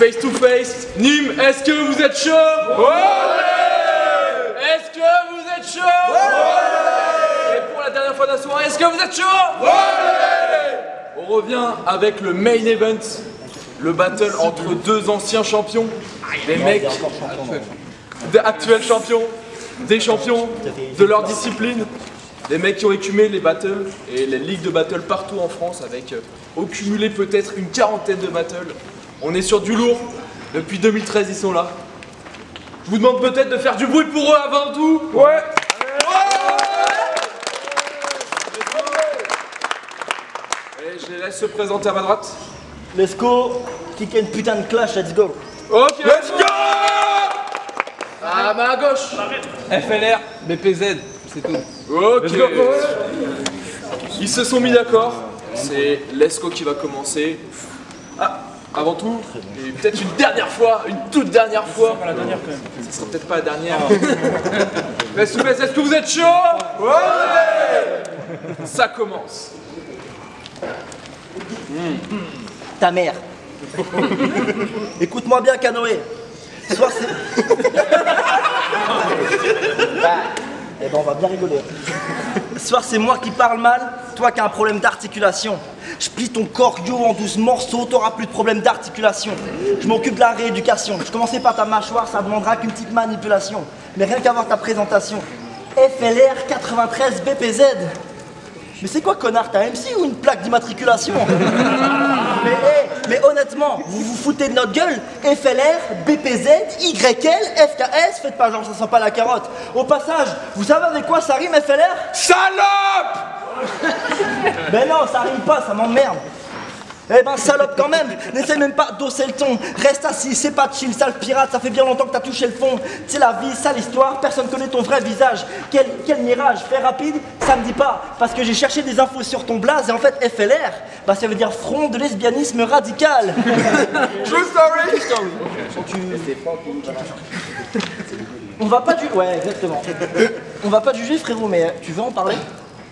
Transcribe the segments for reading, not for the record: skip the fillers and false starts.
face to face. Nîmes, est-ce que vous êtes chaud? Ouais. Est-ce que vous êtes chaud? Ouais. Et pour la dernière fois de la soirée, est-ce que vous êtes chaud? Ouais. On revient avec le main event, le battle entre deux anciens champions, des mecs actuels champions, des champions de leur discipline, des mecs qui ont écumé les battles et les ligues de battle partout en France avec au cumulé peut-être une quarantaine de battles. On est sur du lourd, depuis 2013 ils sont là. Je vous demande peut-être de faire du bruit pour eux avant tout. Ouais. Et je les laisse se présenter à ma droite. Let's go, kick and putain de clash, let's go. Ok, let's go. À ma gauche. FLR, BPZ, c'est tout. Ok. Ils se sont mis d'accord. C'est Lesco qui va commencer. Ah, avant tout, et peut-être une dernière fois, une toute dernière fois. Pas la dernière quand même. Ça sera peut-être pas la dernière. Mais s'il vous plaît, est-ce que vous êtes chaud? Ouais. Ça commence. Ta mère. Écoute-moi bien, Canoë. Soir c'est... Eh ben on va bien rigoler. Soir c'est moi qui parle mal, toi qui as un problème d'articulation. Je plie ton corps en 12 morceaux, t'auras plus de problème d'articulation. Je m'occupe de la rééducation. Je commençais par ta mâchoire, ça demandera qu'une petite manipulation. Mais rien qu'à voir ta présentation. FLR 93 BPZ. Mais c'est quoi, connard, t'as MC ou une plaque d'immatriculation? mais honnêtement, vous vous foutez de notre gueule? FLR, BPZ, YL, FKS, faites pas genre ça sent pas la carotte. Au passage, vous savez avec quoi ça rime FLR? Salope! Ben non, ça rime pas, ça m'emmerde. Eh ben salope quand même, n'essaie même pas d'osser le ton. Reste assis, c'est pas chill, sale pirate, ça fait bien longtemps que t'as touché le fond. C'est la vie, ça l'histoire, personne connaît ton vrai visage. Quel mirage, fait rapide, ça me dit pas. Parce que j'ai cherché des infos sur ton blaze et en fait FLR, bah ça veut dire front de lesbianisme radical. True story! On va pas juger, ouais exactement. On va pas juger frérot, mais tu veux en parler?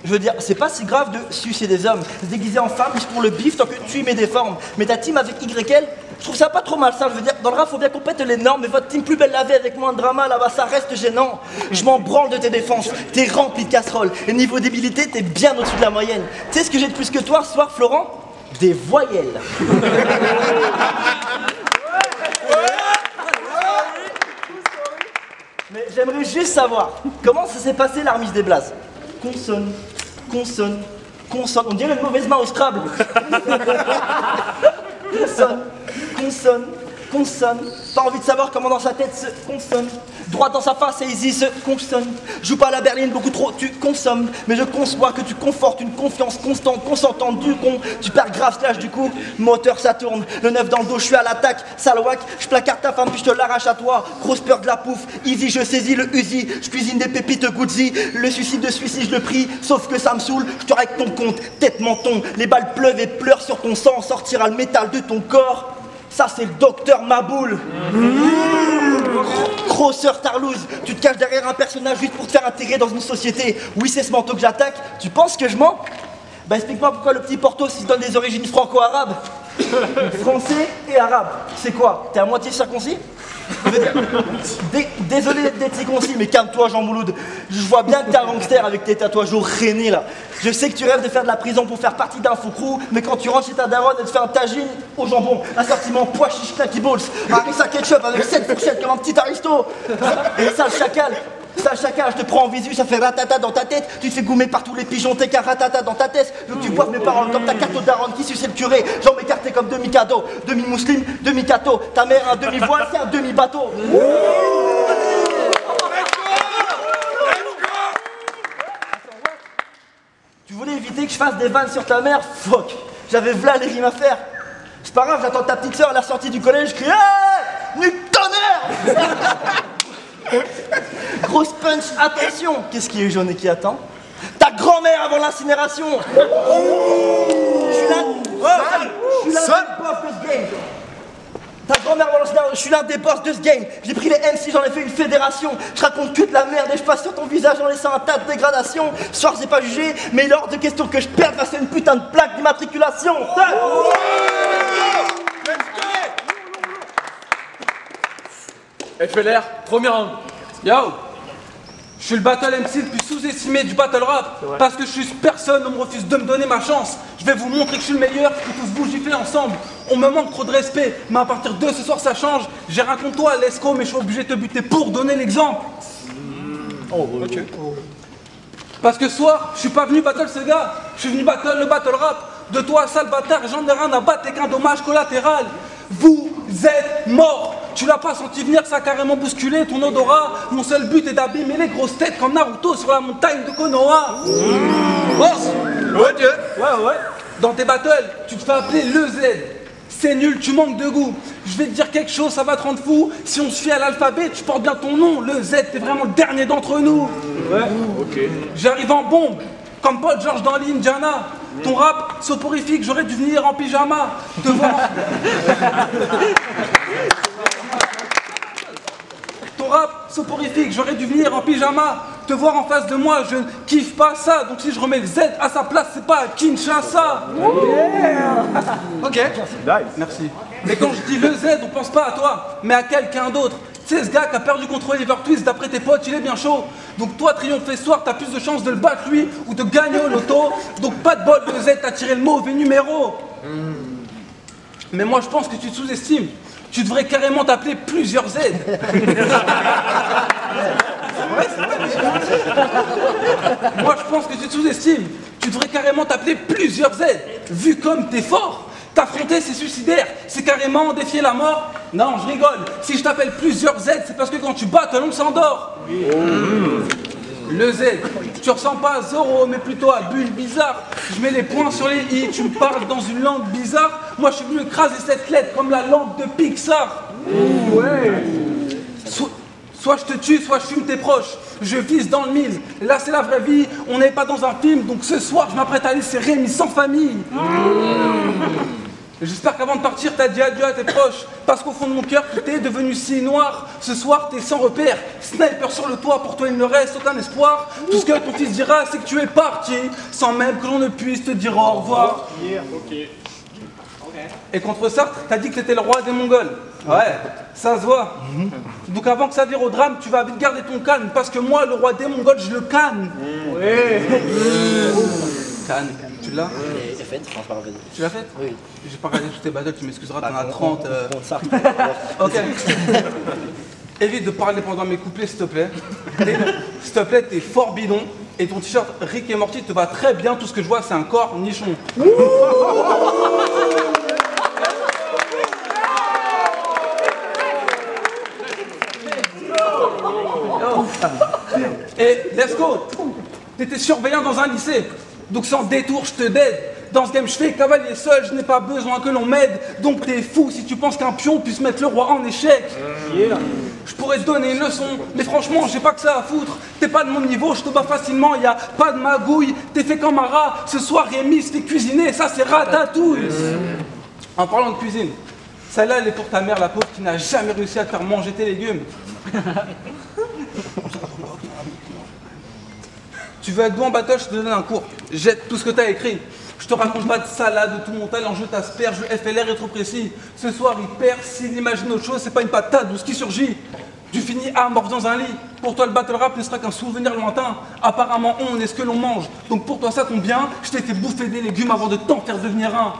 Je veux dire, c'est pas si grave de sucer des hommes, se déguiser en femme juste pour le bif tant que tu y mets des formes. Mais ta team avec YL, je trouve ça pas trop mal ça. Je veux dire, dans le rap, faut bien qu'on pète les normes. Mais votre team plus belle la vie avec moins de drama, là-bas, ça reste gênant. Je m'en branle de tes défenses, t'es rempli de casseroles. Et niveau débilité, t'es bien au-dessus de la moyenne. Tu sais ce que j'ai de plus que toi ce soir, Florent? Des voyelles. Mais j'aimerais juste savoir, comment ça s'est passé la remise des blazes? Consonne, consonne, consonne. On dirait une mauvaise main au Scrabble. Consonne, consonne, consonne. Pas envie de savoir comment dans sa tête se consonne. Droit dans sa face et easy se consonne. Joue pas à la berline beaucoup trop, tu consommes. Mais je conçois que tu confortes une confiance constante, consentante du con. Tu perds grave slash du coup, moteur ça tourne. Le neuf dans le dos, je suis à l'attaque, salwack. Je placarde ta femme puis je te l'arrache à toi. Grosse peur de la pouffe, easy je saisis le Uzi. Je cuisine des pépites Goodzy. Le suicide de suicide je le prie, sauf que ça me saoule. Je te règle ton compte, tête menton. Les balles pleuvent et pleurent sur ton sang. Sortira le métal de ton corps. Ça c'est le docteur Maboul. Grosseur Tarlouse, tu te caches derrière un personnage juste pour te faire intégrer dans une société. Oui, c'est ce manteau que j'attaque. Tu penses que je mens? Bah explique-moi pourquoi le petit Porto s'il donne des origines franco-arabes. Français et arabe. C'est quoi? T'es à moitié circoncis? Désolé d'être si concis, mais calme-toi Jean Mouloud. Je vois bien que t'es un gangster avec tes tatouages au René là. Je sais que tu rêves de faire de la prison pour faire partie d'un faux crew, mais quand tu rentres chez ta daronne, elle te fait un tagine au jambon, assortiment pois chiche clacky balls, harissa ketchup avec 7 fourchettes comme un petit aristo. Sale chacal. Sale chacal, je te prends en visu, ça fait ratata dans ta tête. Tu te fais goumer par tous les pigeons, t'es qu'un ratata dans ta tête. Je veux que tu boives mes paroles comme ta carte au daronne qui suçait le curé. Jambes écartées comme demi-cadeau, demi-mousseline, demi-cateau. Ta mère un demi-voile, c'est un demi-bateau. Tu voulais éviter que je fasse des vannes sur ta mère? Fuck, j'avais v'là les rimes à faire. C'est pas grave, j'attends ta petite soeur à la sortie du collège, je crie hey, nu tonnerre. Grosse punch, attention. Qu'est-ce qui est jaune et qui attend? Ta grand-mère avant l'incinération. Je suis l'un des boss de ce game. Ta grand-mère avant l'incinération, je suis l'un des boss de ce game. J'ai pris les MC, j'en ai fait une fédération. Je raconte que de la merde et je passe sur ton visage en laissant un tas de dégradations. Ce soir c'est pas jugé, mais il est hors de question que je perde face à une putain de plaque d'immatriculation. FLR, premier round. Yo, je suis le battle MC le plus sous-estimé du battle rap. Parce que je suis personne, on me refuse de me donner ma chance. Je vais vous montrer que je suis le meilleur, pour tous vous gifler ensemble. On me manque trop de respect, mais à partir de ce soir ça change. J'ai rien contre toi, Lesco, mais je suis obligé de te buter pour donner l'exemple. Ok. Parce que ce soir, je suis pas venu battle ce gars, je suis venu battle le battle rap. De toi, sale bâtard, j'en ai rien à battre, t'es qu'un dommage collatéral. Vous êtes morts. Tu l'as pas senti venir, ça a carrément bousculé ton odorat. Mon seul but est d'abîmer les grosses têtes comme Naruto sur la montagne de Konoha. Ouais. Dans tes battles, tu te fais appeler le Z. C'est nul, tu manques de goût. Je vais te dire quelque chose, ça va te rendre fou. Si on se fie à l'alphabet, tu portes bien ton nom. Le Z, t'es vraiment le dernier d'entre nous. Ouais. Ok. J'arrive en bombe, comme Paul George dans l'Indiana. Ton rap soporifique, j'aurais dû venir en pyjama. Te voir. Ton rap soporifique, j'aurais dû venir en pyjama. Te voir en face de moi, je ne kiffe pas ça. Donc si je remets le Z à sa place, c'est pas Kinshasa. Ok. Merci. Mais quand je dis le Z, on pense pas à toi, mais à quelqu'un d'autre. Tu sais, ce gars qui a perdu contre Oliver Twist, d'après tes potes, il est bien chaud. Donc toi, triompher ce soir, t'as plus de chances de le battre lui ou de gagner au loto. Donc pas de bol, le Z, t'as tiré le mauvais numéro. Mais moi, je pense que tu te sous-estimes. Tu devrais carrément t'appeler plusieurs Z. Moi, je pense que tu te sous-estimes. Tu devrais carrément t'appeler plusieurs Z. Vu comme t'es fort. T'affronter, c'est suicidaire, c'est carrément défier la mort. Non, je rigole. Si je t'appelle plusieurs Z, c'est parce que quand tu battles, on s'endort. Le Z, tu ressembles pas à Zoro, mais plutôt à Bulle Bizarre. Je mets les points sur les i, tu me parles dans une langue bizarre. Moi, je suis venu écraser cette lettre comme la lampe de Pixar. Ouais. Soit je te tue, soit je fume tes proches. Je vise dans le mille. Là, c'est la vraie vie. On n'est pas dans un film, donc ce soir, je m'apprête à laisser Rémi sans famille. J'espère qu'avant de partir, t'as dit adieu à tes proches. Parce qu'au fond de mon cœur, tout est devenu si noir. Ce soir, t'es sans repère. Sniper sur le toit, pour toi, il ne reste aucun espoir. Tout ce que ton fils dira, c'est que tu es parti. Sans même que l'on ne puisse te dire au revoir. Et contre Sartre, t'as dit que t'étais le roi des Mongols. Ouais, ça se voit. Donc avant que ça vire au drame, tu vas vite garder ton calme. Parce que moi, le roi des Mongols, je le canne. Ouais. Canne. Tu l'as? C'est fait, je pense pas. Tu l'as fait? Oui. J'ai pas regardé toutes tes battles, tu m'excuseras, t'en as 30. Ok. Évite de parler pendant mes couplets, s'il te plaît. S'il te plaît, t'es fort bidon. Et ton t-shirt Rick et Morty te va très bien. Tout ce que je vois, c'est un corps nichon. Et let's go. T'étais surveillant dans un lycée. Donc sans détour, je te dead. Dans ce game, je fais cavalier seul, je n'ai pas besoin que l'on m'aide. Donc t'es fou si tu penses qu'un pion puisse mettre le roi en échec. Je pourrais te donner une leçon, mais franchement, j'ai pas que ça à foutre. T'es pas de mon niveau, je te bats facilement, y a pas de magouille. T'es fait comme un rat, ce soir Rémi se fait cuisiner, ça c'est ratatouille. En parlant de cuisine, celle-là, elle est pour ta mère, la pauvre, qui n'a jamais réussi à te faire manger tes légumes. Tu veux être bon en battle, je te donne un cours. Jette tout ce que t'as écrit. Je te raconte pas de salade, tout mon talent, je t'asperge, le FLR est trop précis. Ce soir, il perd, s'il imagine autre chose, c'est pas une patate douce qui surgit. Tu finis mort dans un lit. Pour toi, le battle rap ne sera qu'un souvenir lointain. Apparemment, on est ce que l'on mange. Donc pour toi, ça tombe bien, je t'ai fait bouffer des légumes avant de t'en faire devenir un.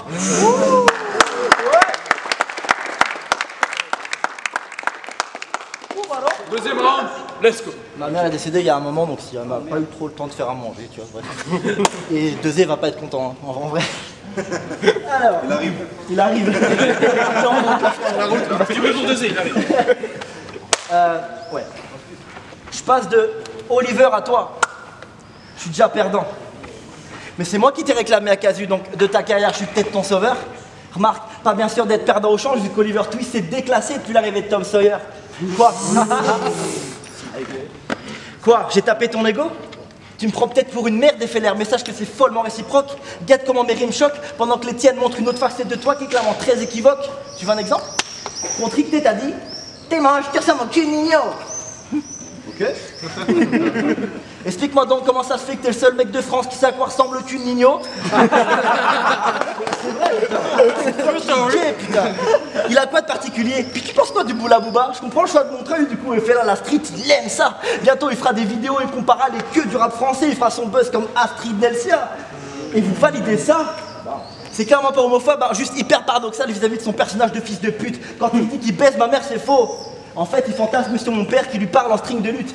Deuxième round, let's go. Ma mère est décédée il y a un moment, donc elle m'a pas eu trop le temps de faire à manger, tu vois. Bref. Et Dezé va pas être content, hein, en vrai. Alors, il arrive. Tu veux pour Dezé, il arrive. Ouais. Je passe de Oliver à toi. Je suis déjà perdant. Mais c'est moi qui t'ai réclamé à Casu, donc de ta carrière, je suis peut-être ton sauveur. Remarque, pas bien sûr d'être perdant au change, vu qu'Oliver Twist s'est déclassé depuis l'arrivée de Tom Sawyer. Quoi? Quoi? J'ai tapé ton ego? Tu me prends peut-être pour une merde, FLR, mais sache que c'est follement réciproque. Guette comment mes rimes choquent, pendant que les tiennes montrent une autre facette de toi qui est clairement très équivoque. Tu veux un exemple? Ton trick t'as dit, t'es moche, tu ressembles au cul Nino. Ok. Explique-moi donc comment ça se fait que t'es le seul mec de France qui sait à quoi ressemble le cul de Nino. C'est vrai, putain. Ok, putain. Il a quoi de particulier? Puis tu penses quoi du Boula Booba? Je comprends le choix de Montreuil, du coup il fait là la street, il aime ça. Bientôt il fera des vidéos, il comparera les queues du rap français, il fera son buzz comme Astrid Nelsia. Et vous validez ça? C'est clairement pas homophobe, hein, juste hyper paradoxal vis-à-vis de son personnage de fils de pute. Quand il dit qu'il baise ma mère, c'est faux. En fait, il fantasme sur mon père qui lui parle en string de lutte.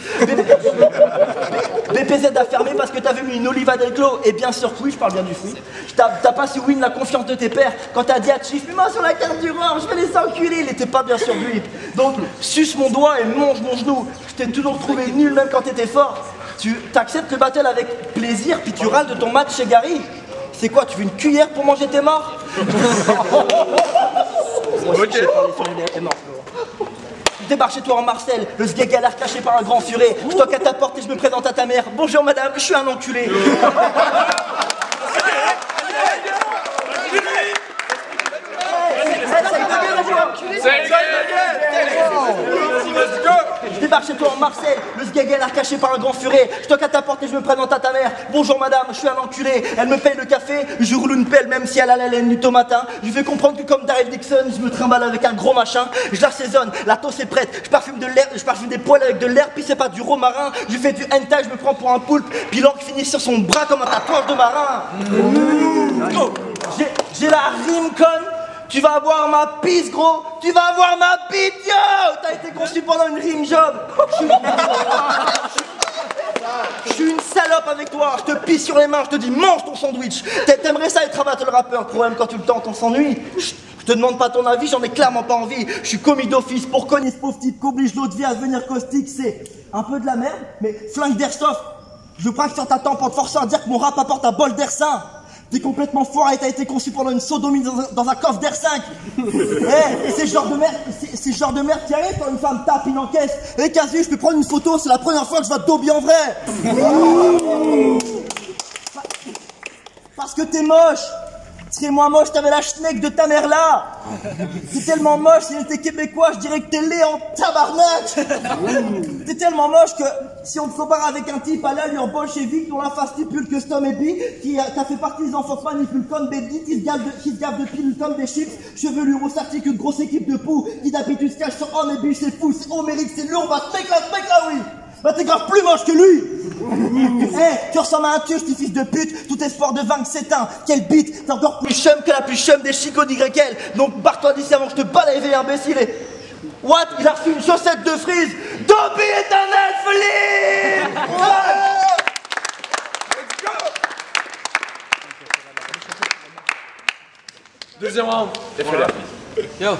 BPZ a fermé parce que t'avais mis une olive à Delclos. Et bien sûr, oui, je parle bien du fruit. T'as pas su win la confiance de tes pères quand t'as dit à Chief, mets-moi sur la carte du roi, je vais les enculer. Il était pas bien sûr du hip. Donc, suce mon doigt et mange mon genou. Je t'ai toujours trouvé nul même quand t'étais fort. Tu t'acceptes le battle avec plaisir, puis tu râles de ton match chez Gary. C'est quoi, tu veux une cuillère pour manger tes morts? Ok. Je débarque chez toi en Marcel, le sgeg a l'air caché par un grand furet. Je toque à ta porte et je me présente à ta mère. Bonjour madame, je suis un enculé. Je débarque chez toi en Marseille, le sgeg a l'air caché par un grand furet. Je toque à ta porte et je me présente à ta mère. Bonjour madame, je suis un enculé. Elle me paye le café, je roule une pelle même si elle a la laine du matin. Je lui fais comprendre que comme Daryl Dixon, je me trimballe avec un gros machin. Je l'assaisonne, la sauce est prête. Je parfume de l'air, je parfume des poils avec de l'air, puis c'est pas du romarin. Je lui fais du hentai, je me prends pour un poulpe, puis l'encre finit sur son bras comme un tatouage de marin. J'ai la rime conne. Tu vas avoir ma pisse gros, tu vas avoir ma bite yo. T'as été conçu pendant une rime job. Je suis une salope avec toi, je te pisse sur les mains, je te dis mange ton sandwich. T'aimerais ça être un battle rappeur, problème quand tu le tentes on s'ennuie. Je te demande pas ton avis, j'en ai clairement pas envie. Je suis commis d'office pour cogner ce pauvre type qu'oblige l'autre vie à devenir caustique. C'est un peu de la merde, mais flingue d'airsoft. Je braque sur ta tempe en te forçant à dire que mon rap apporte un bol d'air sain. T'es complètement foiré et t'as été conçu pendant une sodomie dans un coffre d'air 5. Eh, c'est ce genre de merde qui arrive quand une femme tape, il encaisse. Eh, Casu, je peux prendre une photo, c'est la première fois que je vois Dobby en vrai. Parce que t'es moche. Serais moins moche, t'avais la schneck de ta mère là. T'es tellement moche, si j'étais québécois, je dirais que t'es laid en tabarnak. T'es tellement moche que si on te compare avec un type à l'allure en bolchevique dont la face stipule custom et bi, qui a fait partie des enfants manipule comme Betty, qui se gave de pilules comme des chips, chevelure au s'articule une grosse équipe de poux, qui d'habitude se cache sur homme et bi, c'est fou, c'est homérique, c'est lourd, bah ce mec là, oui. Bah t'es grave plus moche que lui. Eh, tu ressembles à un tuche, tu fils de pute. Tout espoir de vaincre s'éteint. Quel bite, t'es encore plus chum que la plus chum des chicots d'YL. Donc barre-toi d'ici avant que je te bats la éveillé imbécile. Et... What? Il a reçu une chaussette de frise. Dobby est un elfe libre. Let's go. Deuxième round. Yo.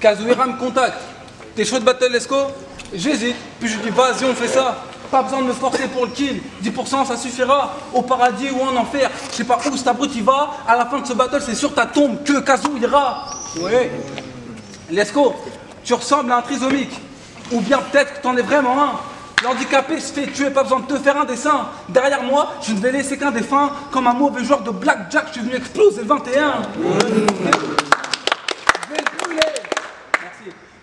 Kazuhira me contacte. T'es chaud de battle Lesco? J'hésite, puis je dis vas-y on fait ça. Pas besoin de me forcer pour le kill, 10% ça suffira. Au paradis ou en enfer, je sais pas où cet abruti il va. À la fin de ce battle c'est sur ta tombe que Kazu ira. Ouais. Lesco, tu ressembles à un trisomique. Ou bien peut-être que t'en es vraiment un. L'handicapé se fait tuer, pas besoin de te faire un dessin. Derrière moi, je ne vais laisser qu'un défunt. Comme un mauvais joueur de blackjack, je suis venu exploser le 21.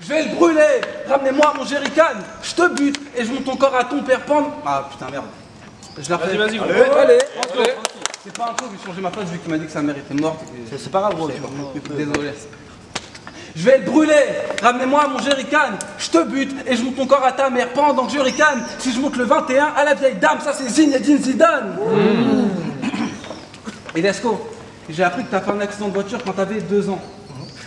Je vais le brûler, ramenez-moi mon jerrycan, je te bute et je monte ton corps à ton père pendre. Ah putain merde. Je la refais. Vas-y, allez. C'est pas un coup, je vais changer ma place vu qu'il m'a dit que sa mère était morte. C'est pas grave, gros. Désolé. Je vais le brûler, ramenez-moi mon jerrycan, je te bute et je monte ton corps à ta mère pendant que je ricane. Si je monte le 21 à la vieille dame, ça c'est Zinedine Zidane. Et Lesco, j'ai appris que t'as fait un accident de voiture quand t'avais 2 ans.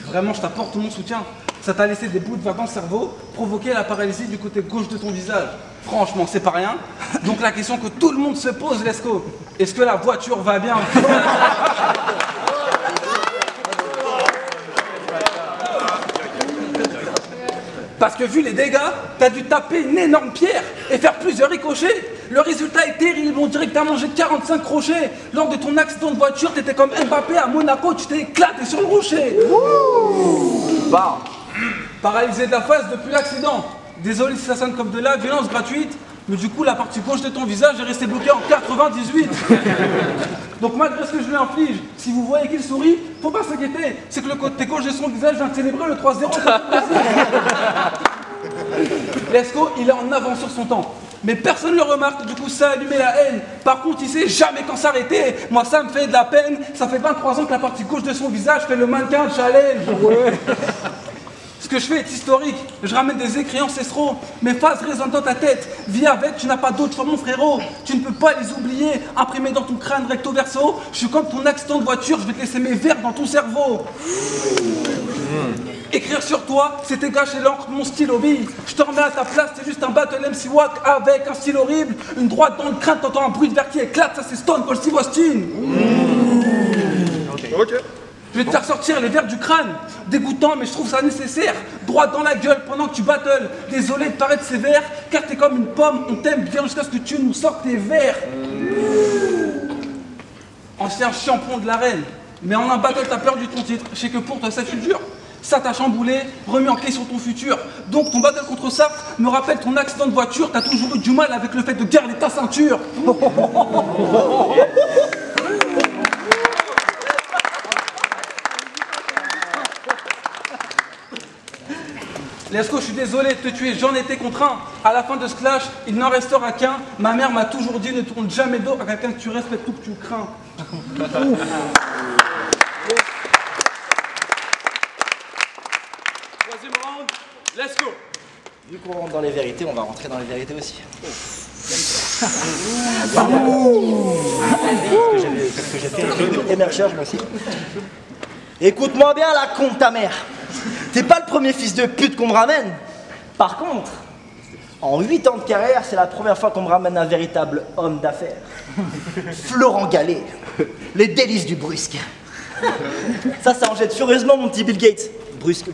Vraiment, je t'apporte tout mon soutien. Ça t'a laissé des bouts de verre dans le cerveau, provoqué la paralysie du côté gauche de ton visage. Franchement, c'est pas rien. Donc la question que tout le monde se pose, Lesco, est-ce que la voiture va bien? Parce que vu les dégâts, t'as dû taper une énorme pierre et faire plusieurs ricochets. Le résultat est terrible, on dirait que t'as mangé 45 crochets. Lors de ton accident de voiture, t'étais comme Mbappé à Monaco, tu t'es éclaté sur le rocher. Bah. Paralysé de la face depuis l'accident. Désolé si ça sonne comme de la violence gratuite, mais du coup la partie gauche de ton visage est restée bloquée en 98. Donc malgré ce que je lui inflige, si vous voyez qu'il sourit, faut pas s'inquiéter, c'est que le côté gauche de son visage vient de célébrer le 3-0. Lesco, il est en avance sur son temps. Mais personne ne le remarque, du coup ça a allumé la haine. Par contre, il sait jamais quand s'arrêter. Moi, ça me fait de la peine. Ça fait 23 ans que la partie gauche de son visage fait le mannequin challenge. Ouais. Ce que je fais est historique. Je ramène des écrits ancestraux. Mes phases résonnent dans ta tête. Vis avec, tu n'as pas d'autre choix, mon frérot. Tu ne peux pas les oublier. Imprimés dans ton crâne recto verso. Je suis comme ton accident de voiture. Je vais te laisser mes vers dans ton cerveau. Écrire sur toi, c'était gâcher l'encre de mon stylo bille. Je te remets à ta place, c'est juste un battle MC Wack avec un style horrible. Une droite dans le crâne, t'entends un bruit de verre qui éclate, ça c'est Stone Cold Steve Austin. Ok. Je vais te faire sortir les vers du crâne. Dégoûtant, mais je trouve ça nécessaire. Droite dans la gueule pendant que tu battles. Désolé de paraître sévère, car t'es comme une pomme, on t'aime bien jusqu'à ce que tu nous sortes tes vers. Ancien champion de l'arène. Mais en un battle, t'as perdu ton titre. Je sais que pour toi, ça fut dur. Ça t'a chamboulé, remis en question ton futur. Donc ton battle contre ça me rappelle ton accident de voiture. T'as toujours eu du mal avec le fait de garder ta ceinture. Lesco, je suis désolé de te tuer, j'en étais contraint. À la fin de ce clash, il n'en restera qu'un. Ma mère m'a toujours dit, ne tourne jamais dos à quelqu'un que tu respectes ou que tu crains. Troisième round, let's go. Vu qu'on rentre dans les vérités, on va rentrer dans les vérités aussi. Parce que j'ai fait émergeur, moi aussi. Écoute-moi bien, la con de ta mère. T'es pas le premier fils de pute qu'on me ramène. Par contre, en 8 ans de carrière, c'est la première fois qu'on me ramène un véritable homme d'affaires. Florent Gallet, les délices du brusque. Ça en jette furieusement mon petit Bill Gates. Brusque,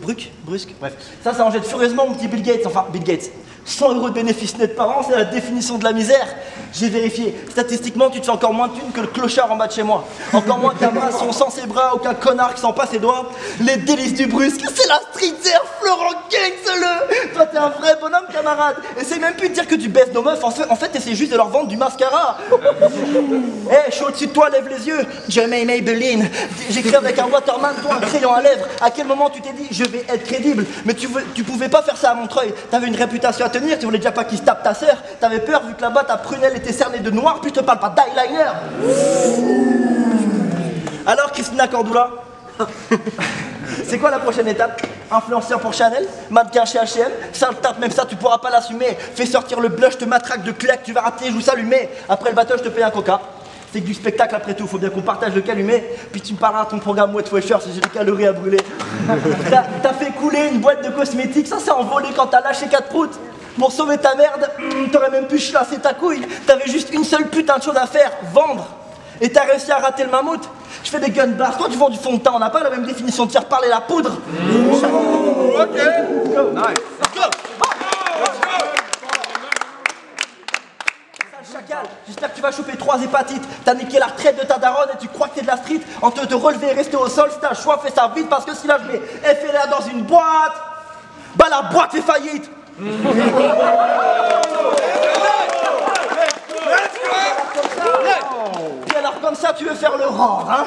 bref. Ça en jette furieusement mon petit Bill Gates, enfin Bill Gates. 100 € de bénéfices nets par an, c'est la définition de la misère. J'ai vérifié. Statistiquement, tu te fais encore moins de thunes que le clochard en bas de chez moi. Encore moins qu'un maçon sans ses bras ou qu'un connard qui sent pas ses doigts. Les délices du brusque, c'est la street air Florent Gates-le. Toi, t'es un vrai bonhomme, camarade. Essaye même plus de dire que tu baisses nos meufs. En fait, essaye juste de leur vendre du mascara. Hé, je suis au-dessus de toi, lève les yeux. Jermaine Maybelline. J'écris avec un Waterman, toi, un crayon à lèvres. À quel moment tu t'es dit, je vais être crédible? Mais tu pouvais pas faire ça à Montreuil. T'avais une réputation à tenir, tu voulais déjà pas qu'il se tape ta sœur. T'avais peur vu que là-bas ta prunelle était cernée de noir, puis je te parle pas d'eyeliner. Alors Christina Cordula, c'est quoi la prochaine étape? Influenceur pour Chanel, mannequin chez H&M, sale tape, même ça tu pourras pas l'assumer. Fais sortir le blush, te matraque de claques, tu vas rater, je vous s'allumer. Après le battle, je te paye un coca. C'est que du spectacle après tout, faut bien qu'on partage le calumet. Puis tu me parleras de ton programme Wet Washer si j'ai des calories à brûler. T'as fait couler une boîte de cosmétiques, ça s'est envolé quand t'as lâché 4 proutes. Pour sauver ta merde, t'aurais même pu chlasser ta couille. T'avais juste une seule putain de chose à faire, vendre. Et t'as réussi à rater le mammouth. Je fais des gun blasts, toi tu vends du fond de teint, on n'a pas la même définition de faire parler la poudre. Ok. Nice. Chacal, j'espère que tu vas choper 3 hépatites. T'as niqué la retraite de ta daronne et tu crois que t'es de la street. En te relever et rester au sol, si t'as le choix, fais ça vite parce que si là je mets FLA dans une boîte, bah la boîte fait faillite. Puis alors comme ça tu veux faire le rang, hein?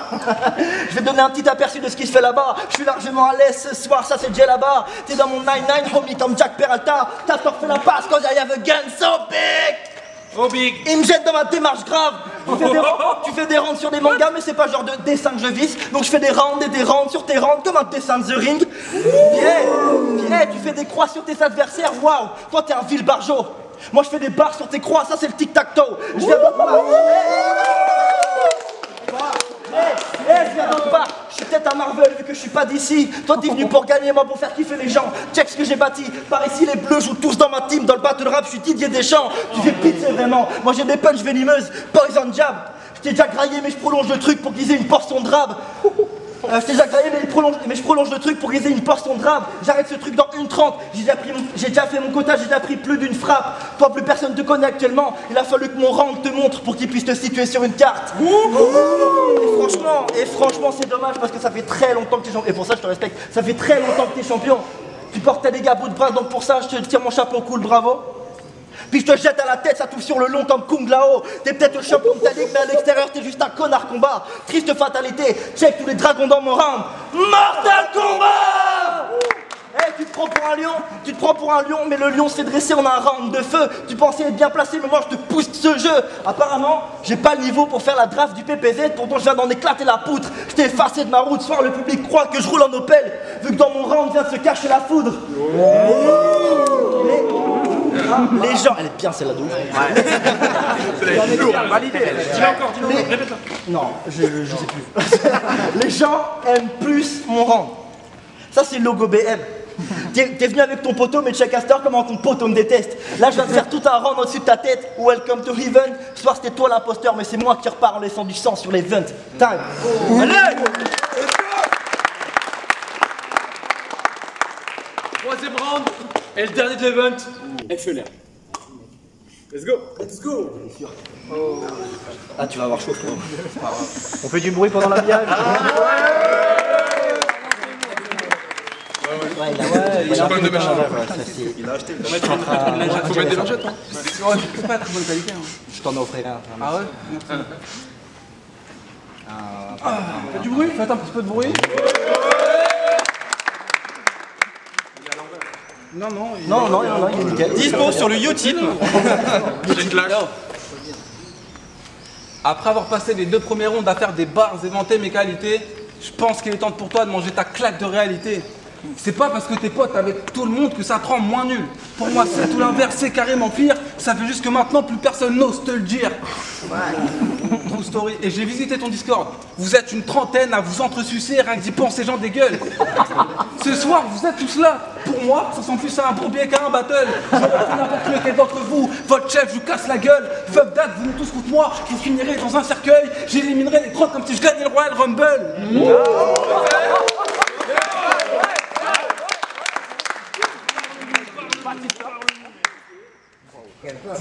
Je vais te donner un petit aperçu de ce qui se fait là-bas. Je suis largement à l'aise ce soir, ça c'est déjà là-bas. T'es dans mon 9-9, homie, comme Jack Peralta. T'as refait la passe quand I have a gun so big. Oh big. Il me jette dans ma démarche grave. Tu fais des rounds sur des mangas, mais c'est pas le genre de dessin que je vise. Donc je fais des rounds et des rounds sur tes rounds comme un dessin de The Ring. Bien, tu fais des croix sur tes adversaires. Waouh, toi t'es un vil barjo. Moi je fais des barres sur tes croix, ça c'est le tic-tac-toe. Je viens d'autre part. Je viens d'autre part. Je suis peut-être un Marvel vu que je suis pas d'ici. Toi t'es venu pour gagner, moi pour faire kiffer les gens. Check ce que j'ai bâti. Par ici les bleus jouent tous dans ma team. Dans le battle rap je suis Didier Deschamps. Tu fais pitié vraiment. Moi j'ai des punches venimeuses. Poison jab. Je t'ai déjà graillé mais je prolonge le truc pour qu'ils aient une portion de rab. Je t'ai déjà graillé mais je prolonge le truc pour qu'ils aient une portion de rab. J'arrête ce truc dans 1:30. J'ai déjà fait mon quota, j'ai déjà pris plus d'une frappe. Toi plus personne te connaît actuellement. Il a fallu que mon round te montre pour qu'il puisse te situer sur une carte. Et franchement c'est dommage parce que ça fait très longtemps que t'es champion. Et pour ça je te respecte. Ça fait très longtemps que t'es champion. Tu portes tes dégâts à bout de bras donc pour ça je te tire mon chapeau cool, bravo. Puis je te jette à la tête, ça touche sur le long comme Kung Lao. T'es peut-être le champion de ta ligue, mais à l'extérieur t'es juste un connard combat. Triste fatalité, check tous les dragons dans mon round. Mortal Kombat. Tu te prends pour un lion, tu te prends pour un lion, mais le lion s'est dressé en un round de feu. Tu pensais être bien placé, mais moi je te pousse ce jeu. Apparemment, j'ai pas le niveau pour faire la draft du PPZ, pourtant je viens d'en éclater la poutre. Je t'ai effacé de ma route, ce soir le public croit que je roule en Opel, vu que dans mon round vient de se cacher la foudre. Les gens, elle est bien celle-là de ouf. Validé. Dis-le encore, répète-la. Non, je sais plus. Les gens aiment plus mon rang. Ça, c'est le logo BM. T'es venu avec ton poteau, mais check Astor comment ton poteau me déteste. Là, je viens de faire tout un rang au-dessus de ta tête. Welcome to Heaven. Ce soir, c'était toi l'imposteur, mais c'est moi qui repars en laissant du sang sur les ventes. Time. Allez! Troisième round et le dernier de l'event. FLR. Let's go. Let's go. Ah, tu vas avoir chaud, frérot. On fait du bruit pendant l'habillage. Il a un de machin. Il a acheté le Faut mettre des lingettes, hein. C'est pas très bonne qualité. Hein. Je t'en offrirai un. Ah ouais? Merci. Faites du bruit, faites un petit peu de bruit. Non, Il est nickel. Dispo sur le YouTube. J'ai une claque. Après avoir passé les 2 premières rondes à faire des barres et vanter mes qualités, je pense qu'il est temps pour toi de manger ta claque de réalité. C'est pas parce que t'es pote avec tout le monde que ça te rend moins nul. Pour moi, c'est tout l'inverse, c'est carrément pire. Ça fait juste que maintenant, plus personne n'ose te le dire. True story. Et j'ai visité ton Discord. Vous êtes une trentaine à vous entresucer, rien que d'y penser, gens des gueules. Ce soir, vous êtes tous là. Pour moi, ça sent plus à un bourbier qu'à un battle. Je retrouve n'importe lequel d'entre vous. Votre chef, je vous casse la gueule. Fuck that, vous tous contre moi. Vous finirez dans un cercueil. J'éliminerai les 30 comme si je gagnais le Royal Rumble.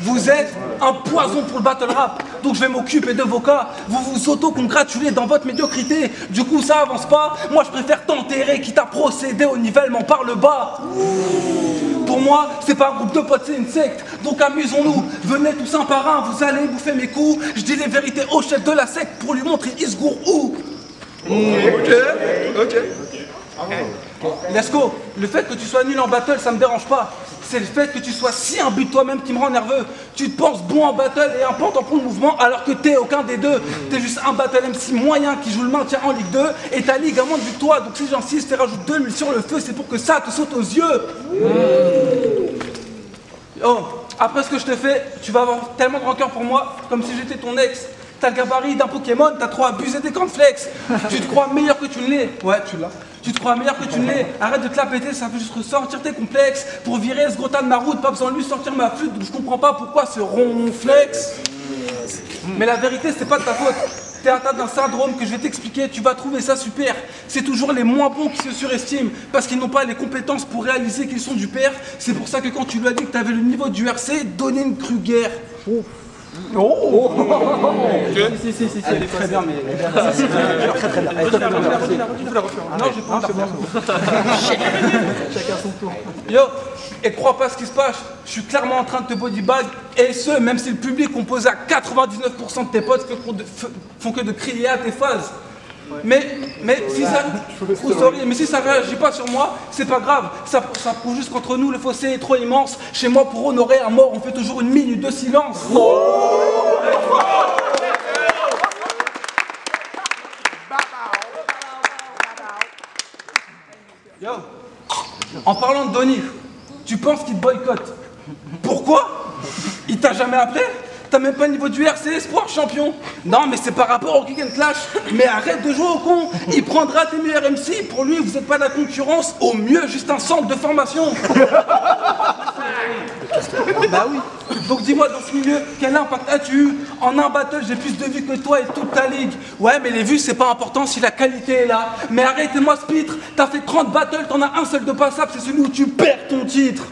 Vous êtes un poison pour le battle rap, donc je vais m'occuper de vos cas. Vous vous auto-congratulez dans votre médiocrité, du coup ça avance pas. Moi je préfère t'enterrer quitte à procéder au nivellement par le bas. Pour moi, c'est pas un groupe de potes, c'est une secte. Donc amusons-nous, venez tous un par un, vous allez bouffer mes coups. Je dis les vérités au chef de la secte pour lui montrer Isgour où. Ok. Let's go. Le fait que tu sois nul en battle, ça me dérange pas. C'est le fait que tu sois si imbu de toi-même qui me rend nerveux. Tu te penses bon en battle et un pan tampon de mouvement alors que t'es aucun des deux. T'es juste un battle MC moyen qui joue le maintien en Ligue 2 et ta ligue a moins de victoires. Donc si j'insiste et rajoute 2 000 sur le feu, c'est pour que ça te saute aux yeux. Oh, après ce que je te fais, tu vas avoir tellement de rancœur pour moi, comme si j'étais ton ex. T'as le gabarit d'un Pokémon, t'as trop abusé des cornflakes. Tu te crois meilleur que tu ne l'es. Ouais, tu l'as. Tu te crois meilleur que tu ne l'es. Arrête de te la péter, ça fait juste ressortir tes complexes. Pour virer ce gros tas de ma route, pas besoin de lui sortir ma flûte, donc je comprends pas pourquoi ce ronflex. Mais la vérité, c'est pas de ta faute. T'es atteint d'un syndrome que je vais t'expliquer, tu vas trouver ça super. C'est toujours les moins bons qui se surestiment, parce qu'ils n'ont pas les compétences pour réaliser qu'ils sont du père. C'est pour ça que quand tu lui as dit que t'avais le niveau du RC, donnez une Kruger. Oh. Si, elle est très bien, mais... Très bien. Non, j'ai pas Chacun son tour. Yo, et crois pas ce qui se passe, je suis clairement en train de te bodybag, et ce, même si le public composé à 99% de tes potes font que de crier à tes phases. Mais si ça réagit pas sur moi, c'est pas grave. Ça prouve juste qu'entre nous le fossé est trop immense. Chez moi, pour honorer un mort, on fait toujours une minute de silence. Yo, en parlant de Donny, tu penses qu'il te boycotte? Pourquoi? Il t'a jamais appelé? T'as même pas le niveau du RC Espoir champion. Non mais c'est par rapport au Kick and Clash. Mais arrête de jouer au con. Il prendra tes meilleurs MC. Pour lui vous êtes pas de la concurrence. Au mieux juste un centre de formation. Bah oui. Donc dis-moi dans ce milieu, quel impact as-tu eu? En un battle j'ai plus de vues que toi et toute ta ligue. Ouais mais les vues c'est pas important si la qualité est là. Mais arrêtez-moi ce pitre. T'as fait 30 battles, t'en as un seul de passable, c'est celui où tu perds ton titre.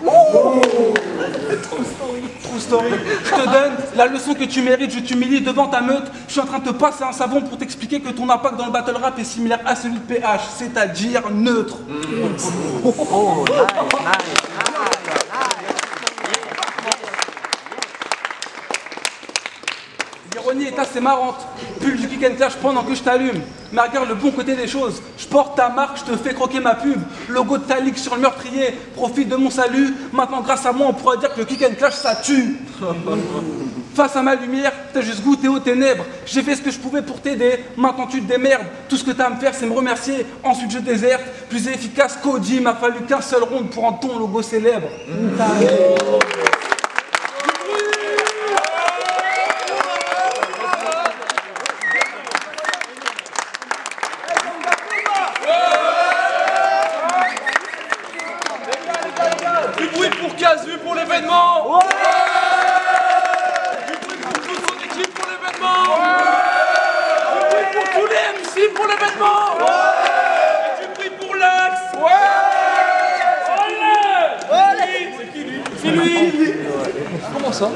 True story. Je te donne la leçon que tu mérites, je t'humilie devant ta meute. Je suis en train de te passer un savon pour t'expliquer que ton impact dans le battle rap est similaire à celui de PH, c'est-à-dire neutre. L'ironie est assez marrante. Pull du Kick and Clash pendant que je t'allume. Mais regarde le bon côté des choses. Je porte ta marque, je te fais croquer ma pub. Logo de ta ligue sur le meurtrier, profite de mon salut. Maintenant, grâce à moi, on pourra dire que le kick and clash, ça tue. Face à ma lumière, t'as juste goûté aux ténèbres. J'ai fait ce que je pouvais pour t'aider, maintenant tu te démerdes. Tout ce que t'as à me faire, c'est me remercier. Ensuite, je déserte. Plus efficace qu'Audi, m'a fallu qu'un seul round pour un ton logo célèbre. Du bruit pour Casu pour l'événement. Du bruit pour toute son équipe pour l'événement. Du bruit pour tous les MC pour l'événement. Et du bruit pour Lax. Comment ça?